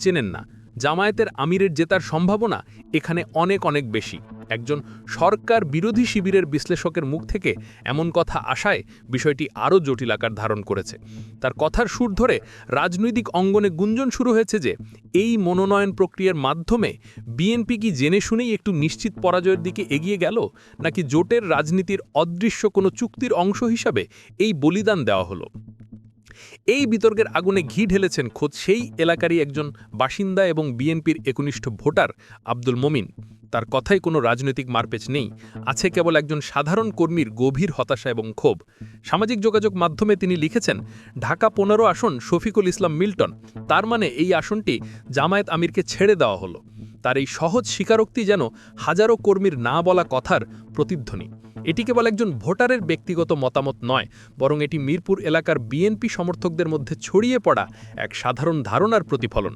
চেনেন না। জামায়াতের আমিরের জেতার সম্ভাবনা এখানে অনেক অনেক বেশি। একজন সরকার বিরোধী শিবিরের বিশ্লেষকের মুখ থেকে এমন কথা আসায় বিষয়টি আরও জটিল আকার ধারণ করেছে। তার কথার সুর ধরে রাজনৈতিক অঙ্গনে গুঞ্জন শুরু হয়েছে যে এই মনোনয়ন প্রক্রিয়ার মাধ্যমে বিএনপি কি জেনে শুনেই একটু নিশ্চিত পরাজয়ের দিকে এগিয়ে গেল, নাকি জোটের রাজনীতির অদৃশ্য কোনো চুক্তির অংশ হিসাবে এই বলিদান দেওয়া হলো। এই বিতর্কের আগুনে ঘি ঢেলেছেন খোদ সেই এলাকারই একজন বাসিন্দা এবং বিএনপির একনিষ্ঠ ভোটার আব্দুল মমিন। তার কথায় কোনো রাজনৈতিক মারপেচ নেই, আছে কেবল একজন সাধারণ কর্মীর গভীর হতাশা এবং ক্ষোভ। সামাজিক যোগাযোগ মাধ্যমে তিনি লিখেছেন, ঢাকা 15 আসন শফিকুল ইসলাম মিল্টন, তার মানে এই আসনটি জামায়াত আমিরকে ছেড়ে দেওয়া হলো। তার এই সহজ স্বীকারোক্তি যেন হাজারো কর্মীর না বলা কথার প্রতিধ্বনি। এটি কেবল একজন ভোটারের ব্যক্তিগত মতামত নয়, বরং এটি মিরপুর এলাকার বিএনপি সমর্থকদের মধ্যে ছড়িয়ে পড়া এক সাধারণ ধারণার প্রতিফলন।